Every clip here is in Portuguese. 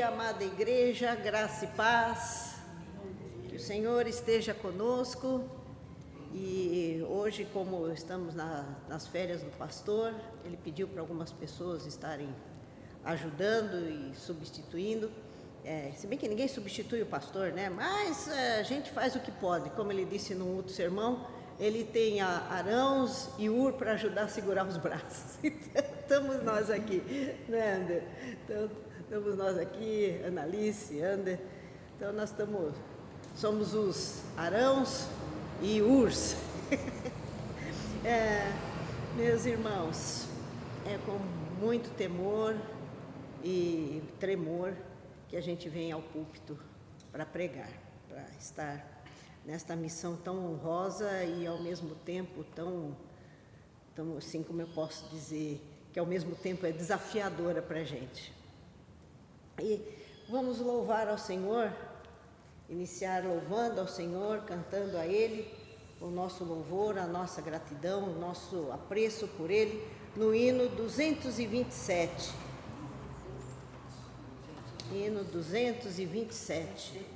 Amada igreja, graça e paz, que o Senhor esteja conosco. E hoje, como estamos nas férias do pastor, ele pediu para algumas pessoas estarem ajudando e substituindo, se bem que ninguém substitui o pastor, né? Mas a gente faz o que pode. Como ele disse num outro sermão, ele tem Arãos e Ur para ajudar a segurar os braços. Então, estamos nós aqui, né, Ander? Então, estamos nós aqui, Analice, Ander. Então, nós somos os Arãos e Urs. Meus irmãos, é com muito temor e tremor que a gente vem ao púlpito para pregar, para estar nesta missão tão honrosa e ao mesmo tempo tão assim, como eu posso dizer, que ao mesmo tempo é desafiadora para a gente. E vamos louvar ao Senhor, iniciar louvando ao Senhor, cantando a Ele o nosso louvor, a nossa gratidão, o nosso apreço por Ele, no hino 227. Hino 227.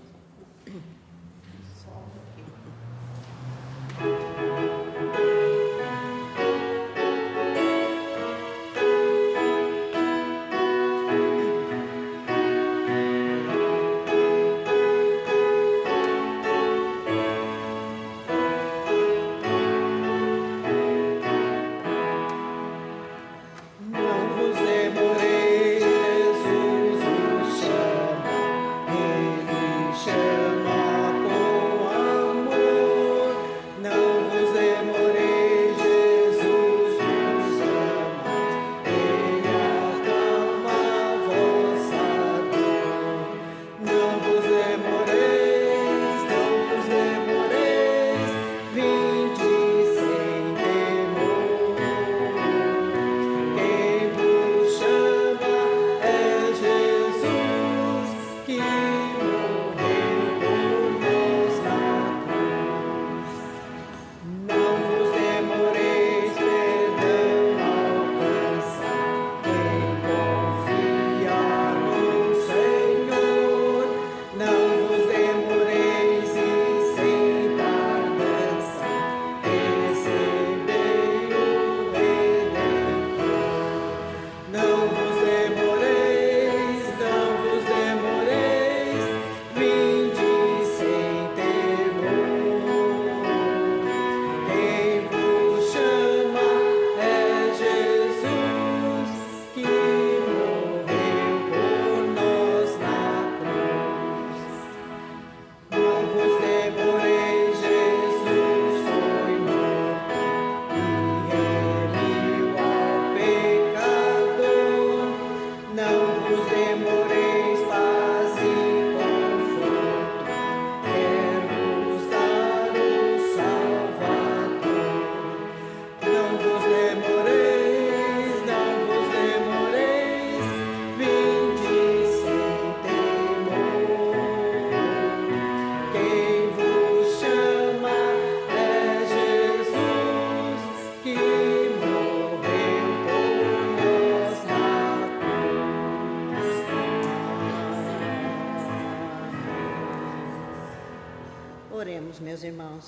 Oremos, meus irmãos.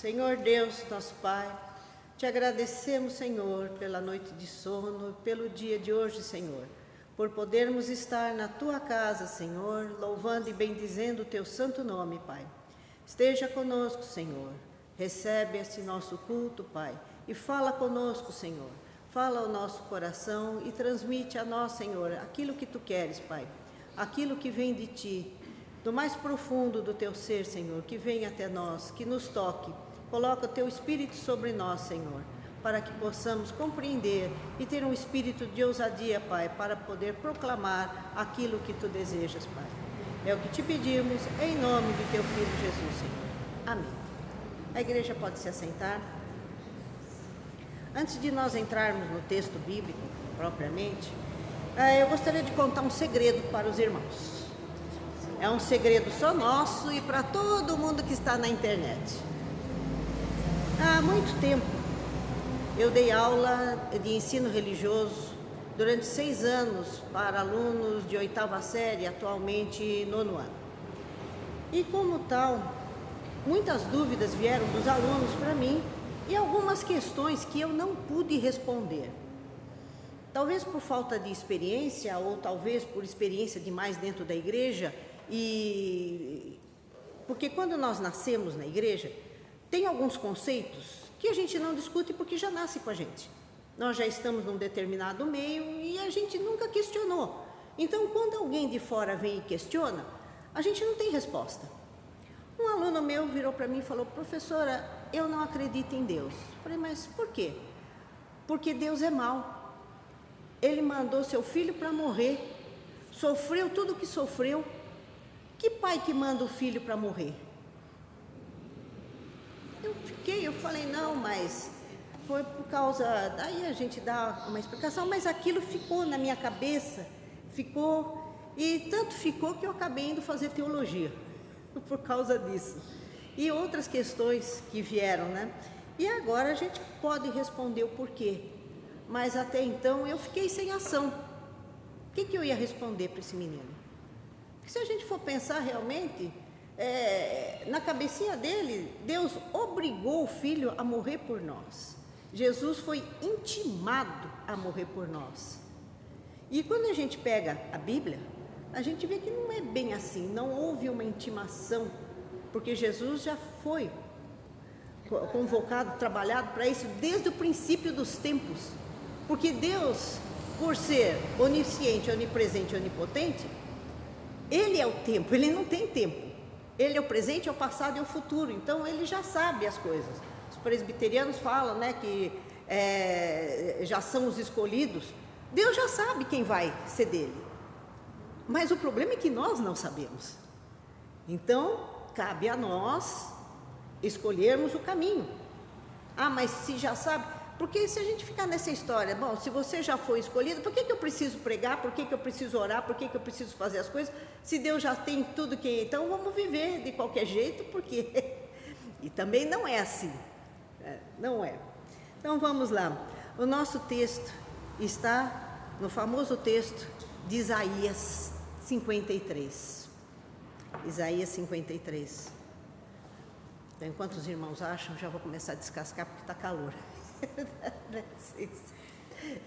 Senhor Deus, nosso Pai, te agradecemos, Senhor, pela noite de sono, pelo dia de hoje, Senhor, por podermos estar na Tua casa, Senhor, louvando e bendizendo o Teu santo nome, Pai. Esteja conosco, Senhor, recebe esse nosso culto, Pai, e fala conosco, Senhor, fala ao nosso coração e transmite a nós, Senhor, aquilo que Tu queres, Pai, aquilo que vem de Ti, do mais profundo do Teu ser, Senhor, que venha até nós, que nos toque. Coloca o Teu Espírito sobre nós, Senhor, para que possamos compreender e ter um espírito de ousadia, Pai, para poder proclamar aquilo que Tu desejas, Pai. É o que Te pedimos, em nome de Teu Filho Jesus, Senhor. Amém. A igreja pode se assentar. Antes de nós entrarmos no texto bíblico, propriamente, eu gostaria de contar um segredo para os irmãos. É um segredo só nosso e para todo mundo que está na internet. Há muito tempo, eu dei aula de ensino religioso durante 6 anos para alunos de 8ª série, atualmente 9º ano. E como tal, muitas dúvidas vieram dos alunos para mim e algumas questões que eu não pude responder. Talvez por falta de experiência ou talvez por experiência demais dentro da igreja, porque quando nós nascemos na igreja, tem alguns conceitos que a gente não discute porque já nasce com a gente. Nós já estamos num determinado meio e a gente nunca questionou. Então, quando alguém de fora vem e questiona, a gente não tem resposta. Um aluno meu virou para mim e falou: professora, eu não acredito em Deus. Eu falei: mas por quê? Porque Deus é mau. Ele mandou seu filho para morrer, sofreu tudo o que sofreu. Que pai que manda o filho para morrer? Eu falei: não, mas foi por causa... Daí a gente dá uma explicação, mas aquilo ficou na minha cabeça, e tanto ficou que eu acabei indo fazer teologia, por causa disso. E outras questões que vieram, né? E agora a gente pode responder o porquê, mas até então eu fiquei sem ação. O que eu ia responder para esse menino? Porque se a gente for pensar realmente... na cabecinha dele, Deus obrigou o Filho a morrer por nós. Jesus foi intimado a morrer por nós. E quando a gente pega a Bíblia, a gente vê que não é bem assim, não houve uma intimação, porque Jesus já foi convocado, trabalhado para isso desde o princípio dos tempos. Porque Deus, por ser onisciente, onipresente, onipotente, Ele é o tempo, Ele não tem tempo. Ele é o presente, é o passado e é o futuro. Então, Ele já sabe as coisas. Os presbiterianos falam, né, que já são os escolhidos. Deus já sabe quem vai ser dele. Mas o problema é que nós não sabemos. Então, cabe a nós escolhermos o caminho. Ah, mas se já sabe... Porque se a gente ficar nessa história, bom, se você já foi escolhido, por que eu preciso pregar, por que eu preciso orar, por que eu preciso fazer as coisas, se Deus já tem tudo que... Então vamos viver de qualquer jeito, porque... E também não é assim, não é. Então vamos lá, o nosso texto está no famoso texto de Isaías 53. Isaías 53. Então, enquanto os irmãos acham, já vou começar a descascar porque está calor.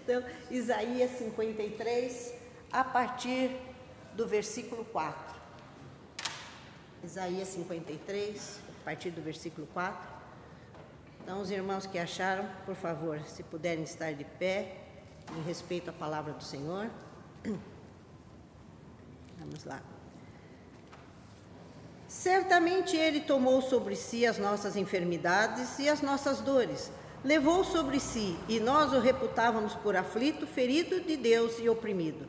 Então, Isaías 53, a partir do versículo 4. Isaías 53, a partir do versículo 4. Então, os irmãos que acharam, por favor, se puderem estar de pé, em respeito à palavra do Senhor. Vamos lá. Certamente Ele tomou sobre si as nossas enfermidades e as nossas dores. Levou sobre si, e nós o reputávamos por aflito, ferido de Deus e oprimido.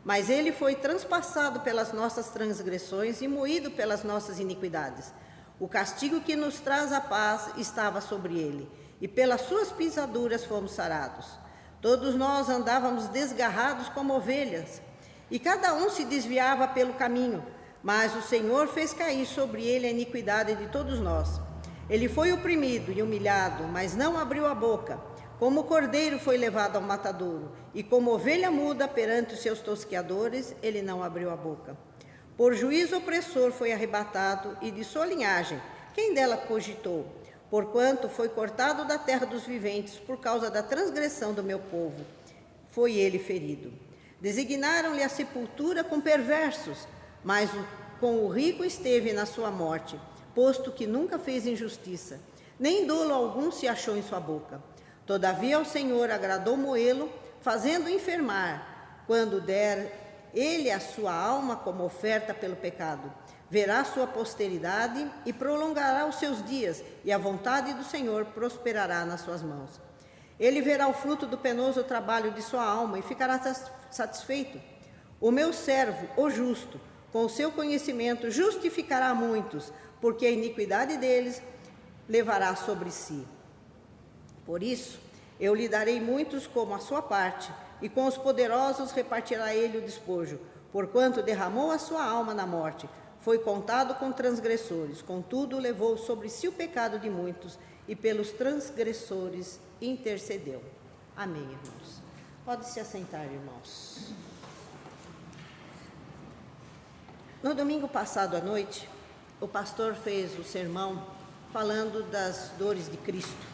Mas Ele foi transpassado pelas nossas transgressões e moído pelas nossas iniquidades. O castigo que nos traz a paz estava sobre Ele, e pelas suas pisaduras fomos sarados. Todos nós andávamos desgarrados como ovelhas, e cada um se desviava pelo caminho, mas o Senhor fez cair sobre Ele a iniquidade de todos nós. Ele foi oprimido e humilhado, mas não abriu a boca. Como o cordeiro foi levado ao matadouro, e como ovelha muda perante os seus tosqueadores, ele não abriu a boca. Por juízo opressor foi arrebatado, e de sua linhagem, quem dela cogitou? porquanto foi cortado da terra dos viventes por causa da transgressão do meu povo. Foi ele ferido. Designaram-lhe a sepultura com perversos, mas com o rico esteve na sua morte, posto que nunca fez injustiça, nem dolo algum se achou em sua boca. Todavia ao Senhor agradou moê-lo, fazendo enfermar, quando der ele a sua alma como oferta pelo pecado. Verá sua posteridade e prolongará os seus dias, e a vontade do Senhor prosperará nas suas mãos. Ele verá o fruto do penoso trabalho de sua alma e ficará satisfeito. O meu servo, o justo, com o seu conhecimento, justificará muitos, porque a iniquidade deles levará sobre si. Por isso, eu lhe darei muitos como a sua parte, e com os poderosos repartirá ele o despojo, porquanto derramou a sua alma na morte. Foi contado com transgressores, contudo levou sobre si o pecado de muitos, e pelos transgressores intercedeu. Amém, irmãos. Pode se assentar, irmãos. No domingo passado à noite, o pastor fez o sermão falando das dores de Cristo.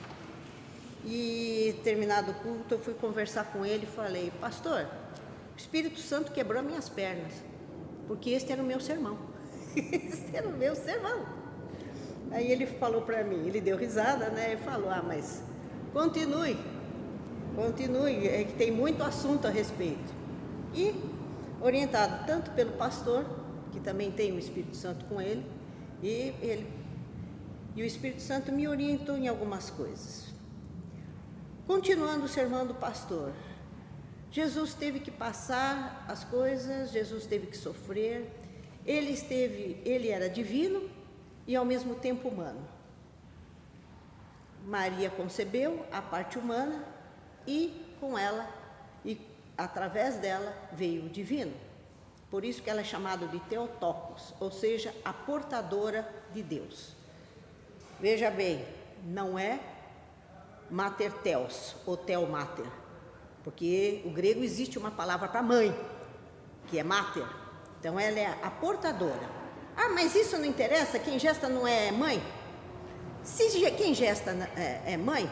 E, terminado o culto, eu fui conversar com ele e falei: pastor, o Espírito Santo quebrou minhas pernas, porque este era o meu sermão. Esse era o meu sermão. Aí ele falou para mim, ele deu risada, né? E falou: mas continue, é que tem muito assunto a respeito. E, orientado tanto pelo pastor, que também tem o Espírito Santo com ele, e o Espírito Santo me orientou em algumas coisas. Continuando o sermão do pastor, Jesus teve que passar as coisas, Jesus teve que sofrer, ele era divino e ao mesmo tempo humano. Maria concebeu a parte humana e com ela, e através dela veio o divino. Por isso que ela é chamada de Theotokos, ou seja, a portadora de Deus. Veja bem, não é Mater Theos, ou Theomater, porque o grego existe uma palavra para mãe, que é Mater. Então ela é a portadora. Mas isso não interessa, quem gesta não é mãe? Se quem gesta é mãe,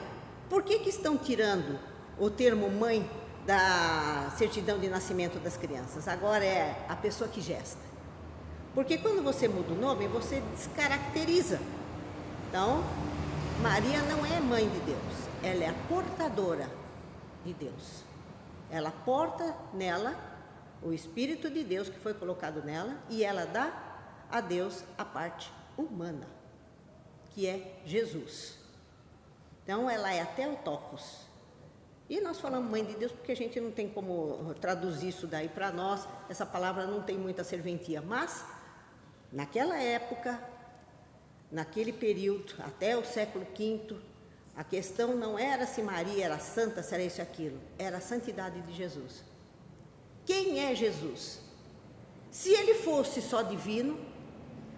por que estão tirando o termo mãe da certidão de nascimento das crianças? Agora é a pessoa que gesta. Porque quando você muda o nome, você descaracteriza. Então, Maria não é mãe de Deus, ela é a portadora de Deus. Ela porta nela o Espírito de Deus que foi colocado nela, e ela dá a Deus a parte humana, que é Jesus. Então ela é a Theotokos. E nós falamos mãe de Deus porque a gente não tem como traduzir isso daí para nós, essa palavra não tem muita serventia, mas naquela época, naquele período, até o século V, a questão não era se Maria era santa, se era isso e aquilo, era a santidade de Jesus. Quem é Jesus? Se ele fosse só divino,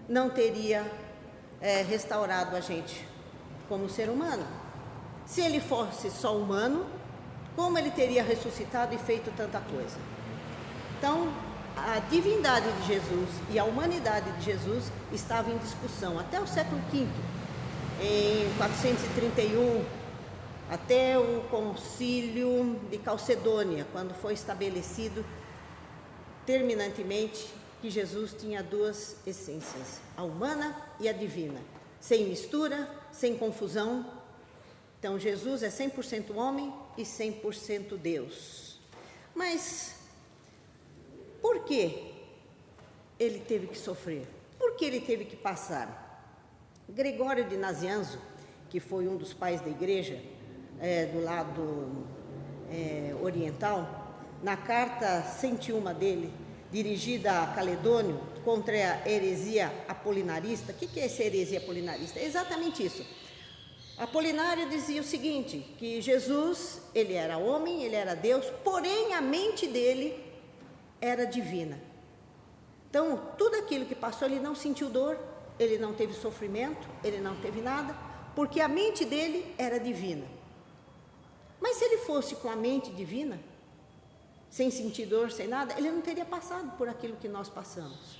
não teria restaurado a gente como ser humano. Se ele fosse só humano, como ele teria ressuscitado e feito tanta coisa? Então, a divindade de Jesus e a humanidade de Jesus estavam em discussão até o século V, em 431, até o concílio de Calcedônia, quando foi estabelecido terminantemente que Jesus tinha duas essências, a humana e a divina, sem mistura, sem confusão. Então Jesus é 100% homem e 100% Deus. Mas por que ele teve que sofrer? Por que ele teve que passar? Gregório de Nazianzo, que foi um dos pais da igreja, do lado oriental, na carta 101 dele, dirigida a Caledônio, contra a heresia apolinarista. O que é essa heresia apolinarista? É exatamente isso. Apolinário dizia o seguinte, que Jesus, ele era homem, ele era Deus, porém a mente dele era divina. Então, tudo aquilo que passou, ele não sentiu dor, ele não teve sofrimento, ele não teve nada, porque a mente dele era divina. Mas se ele fosse com a mente divina, sem sentir dor, sem nada, ele não teria passado por aquilo que nós passamos.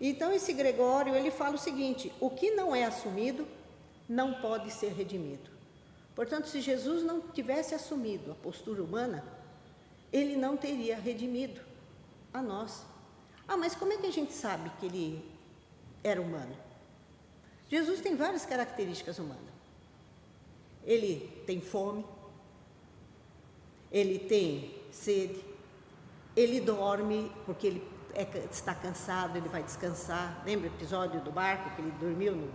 Então esse Gregório, ele fala o seguinte: o que não é assumido não pode ser redimido. Portanto, se Jesus não tivesse assumido a postura humana, ele não teria redimido a nós. Mas como é que a gente sabe que ele era humano? Jesus tem várias características humanas. Ele tem fome, ele tem sede, ele dorme porque ele está cansado, ele vai descansar. Lembra o episódio do barco, que ele dormiu no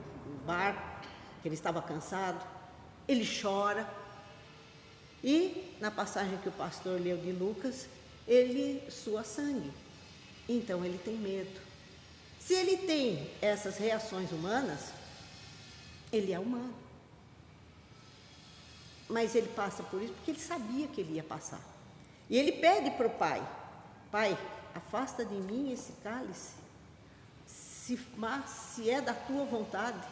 barco, que ele estava cansado? Ele chora. E na passagem que o pastor leu de Lucas, ele sua sangue. Então ele tem medo. Se ele tem essas reações humanas, ele é humano. Mas ele passa por isso porque ele sabia que ele ia passar. E ele pede para o Pai: Pai, afasta de mim esse cálice, mas se é da tua vontade.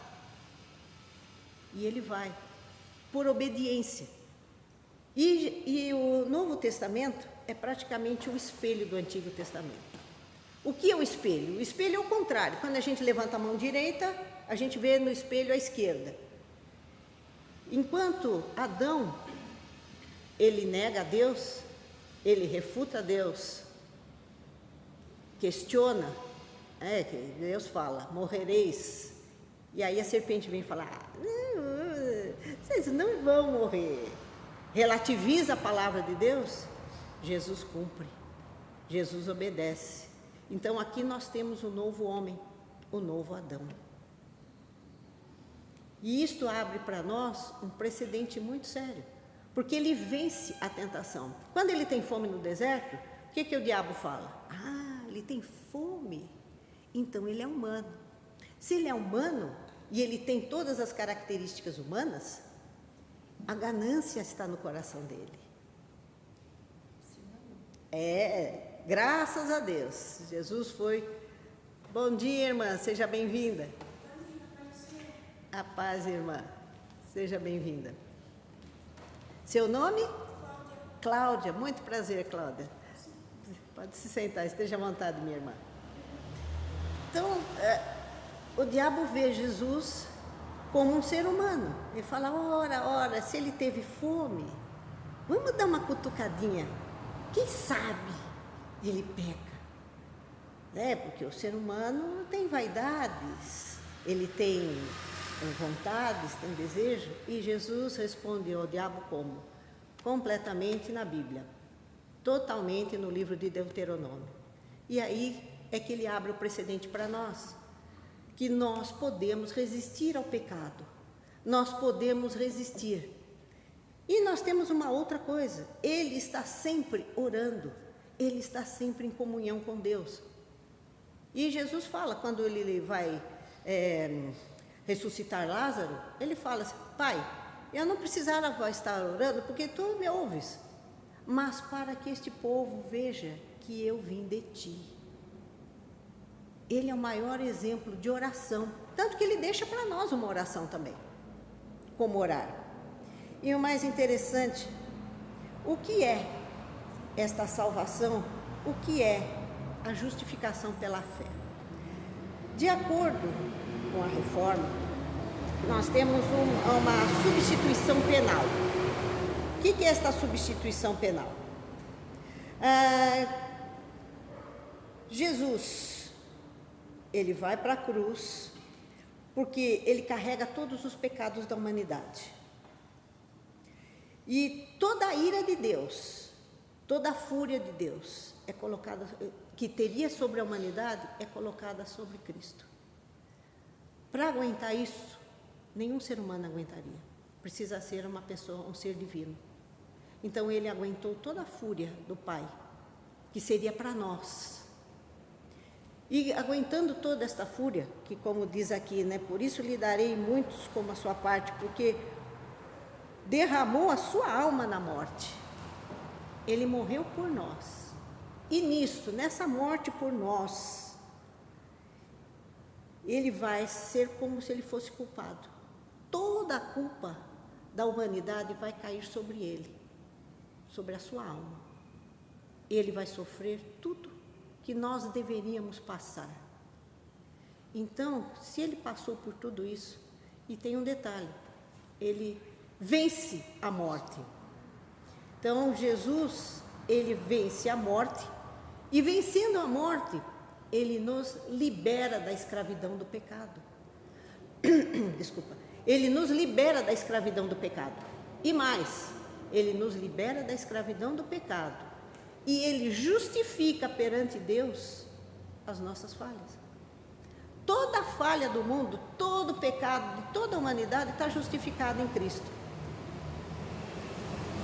E ele vai, por obediência. E o Novo Testamento é praticamente o espelho do Antigo Testamento. O que é o espelho? O espelho é o contrário. Quando a gente levanta a mão direita, a gente vê no espelho a esquerda. Enquanto Adão, ele nega a Deus, ele refuta a Deus, questiona, que Deus fala, morrereis. E aí a serpente vem falar: vocês não vão morrer. Relativiza a palavra de Deus. Jesus cumpre, Jesus obedece. Então aqui nós temos o novo homem, o novo Adão. E isto abre para nós um precedente muito sério, porque ele vence a tentação. Quando ele tem fome no deserto, o que o diabo fala? Ele tem fome, então ele é humano. Se ele é humano e ele tem todas as características humanas, a ganância está no coração dele. Graças a Deus. Jesus foi. Bom dia, irmã, seja bem-vinda. A paz, irmã, seja bem-vinda. Seu nome? Cláudia, muito prazer, Cláudia. Pode se sentar, esteja à vontade, minha irmã. Então, o diabo vê Jesus como um ser humano. Ele fala: ora, se ele teve fome, vamos dar uma cutucadinha. Quem sabe ele peca? Porque o ser humano tem vaidades, ele tem vontades, tem desejo. E Jesus responde ao diabo como? Completamente na Bíblia, totalmente no livro de Deuteronômio. E aí é que ele abre o precedente para nós, que nós podemos resistir ao pecado, nós podemos resistir. E nós temos uma outra coisa: ele está sempre orando, ele está sempre em comunhão com Deus. E Jesus fala, quando ele vai ressuscitar Lázaro, ele fala assim: Pai, eu não precisava estar orando porque tu me ouves, mas para que este povo veja que eu vim de ti. Ele é o maior exemplo de oração, tanto que ele deixa para nós uma oração também, como orar. E o mais interessante, o que é esta salvação? O que é a justificação pela fé? De acordo com a reforma, nós temos uma substituição penal. O que é esta substituição penal? Jesus, ele vai para a cruz porque ele carrega todos os pecados da humanidade. E toda a ira de Deus, toda a fúria de Deus é colocada, que teria sobre a humanidade, é colocada sobre Cristo. Para aguentar isso, nenhum ser humano aguentaria. Precisa ser uma pessoa, um ser divino. Então ele aguentou toda a fúria do Pai, que seria para nós. E aguentando toda esta fúria, que como diz aqui, por isso lhe darei muitos como a sua parte, porque derramou a sua alma na morte. Ele morreu por nós. E nisso, nessa morte por nós, ele vai ser como se ele fosse culpado. Toda a culpa da humanidade vai cair sobre ele, sobre a sua alma. Ele vai sofrer tudo que nós deveríamos passar. Então, se ele passou por tudo isso, E tem um detalhe, ele vence a morte. Então Jesus, ele vence a morte, e vencendo a morte, ele nos libera da escravidão do pecado. Desculpa. Ele nos libera da escravidão do pecado. E mais, ele nos libera da escravidão do pecado. E ele justifica perante Deus as nossas falhas. Toda falha do mundo, todo pecado de toda a humanidade está justificado em Cristo.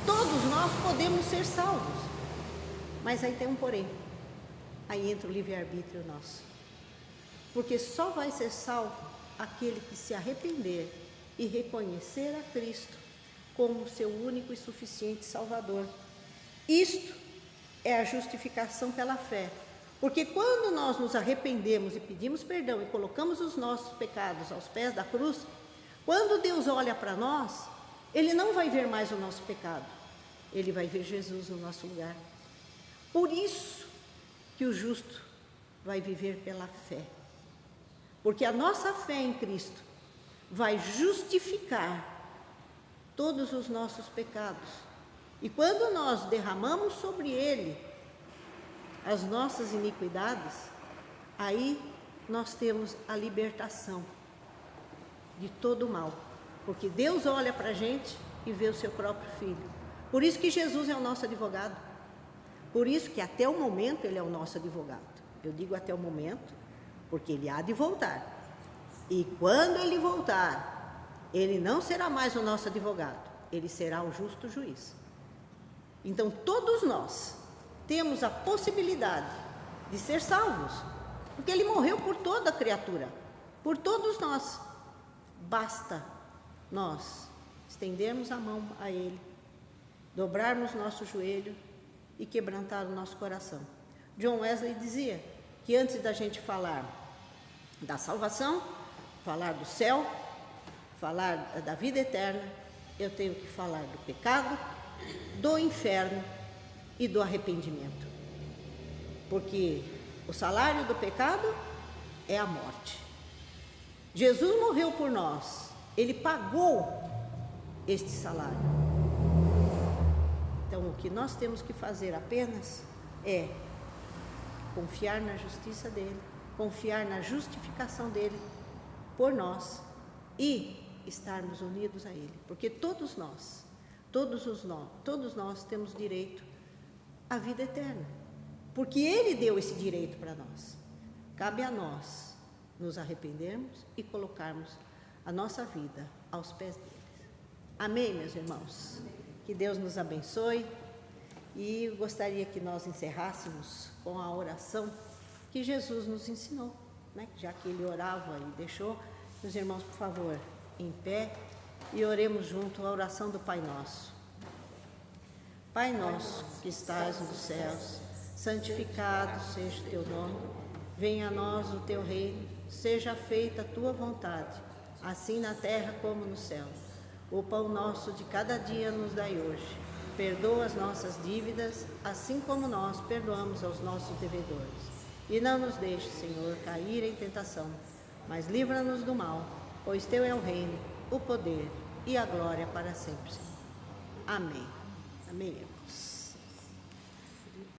Todos nós podemos ser salvos. Mas aí tem um porém. Aí entra o livre-arbítrio nosso. Porque só vai ser salvo aquele que se arrepender e reconhecer a Cristo como seu único e suficiente Salvador. Isto é a justificação pela fé. Porque quando nós nos arrependemos e pedimos perdão e colocamos os nossos pecados aos pés da cruz, quando Deus olha para nós, Ele não vai ver mais o nosso pecado, Ele vai ver Jesus no nosso lugar. Por isso que o justo vai viver pela fé. Porque a nossa fé em Cristo vai justificar todos os nossos pecados. E quando nós derramamos sobre Ele as nossas iniquidades, aí nós temos a libertação de todo o mal. Porque Deus olha para a gente e vê o seu próprio Filho. Por isso que Jesus é o nosso advogado. Por isso que até o momento Ele é o nosso advogado. Eu digo até o momento, porque Ele há de voltar. E quando Ele voltar, Ele não será mais o nosso advogado, Ele será o justo juiz. Então todos nós temos a possibilidade de ser salvos, porque Ele morreu por toda a criatura, por todos nós. Basta nós estendermos a mão a Ele, dobrarmos nosso joelho e quebrantar o nosso coração. John Wesley dizia que antes da gente falar da salvação, falar do céu, falar da vida eterna, eu tenho que falar do pecado, do inferno e do arrependimento. Porque o salário do pecado é a morte. Jesus morreu por nós, Ele pagou este salário. Então o que nós temos que fazer apenas é confiar na justiça dEle, confiar na justificação dEle por nós e estarmos unidos a Ele, porque todos nós temos direito à vida eterna, porque Ele deu esse direito para nós. Cabe a nós nos arrependermos e colocarmos a nossa vida aos pés dele. Amém, meus irmãos? Que Deus nos abençoe, e eu gostaria que nós encerrássemos com a oração que Jesus nos ensinou, né? Já que Ele orava e deixou. Meus irmãos, por favor, em pé, e oremos junto a oração do Pai Nosso. Pai nosso, que estás nos céus, santificado seja o teu nome, venha a nós o teu reino, seja feita a tua vontade, assim na terra como no céu. O pão nosso de cada dia nos dai hoje. Perdoa as nossas dívidas, assim como nós perdoamos aos nossos devedores. E não nos deixe, Senhor, cair em tentação, mas livra-nos do mal, pois teu é o reino, o poder e a glória para sempre. Amém. Amém.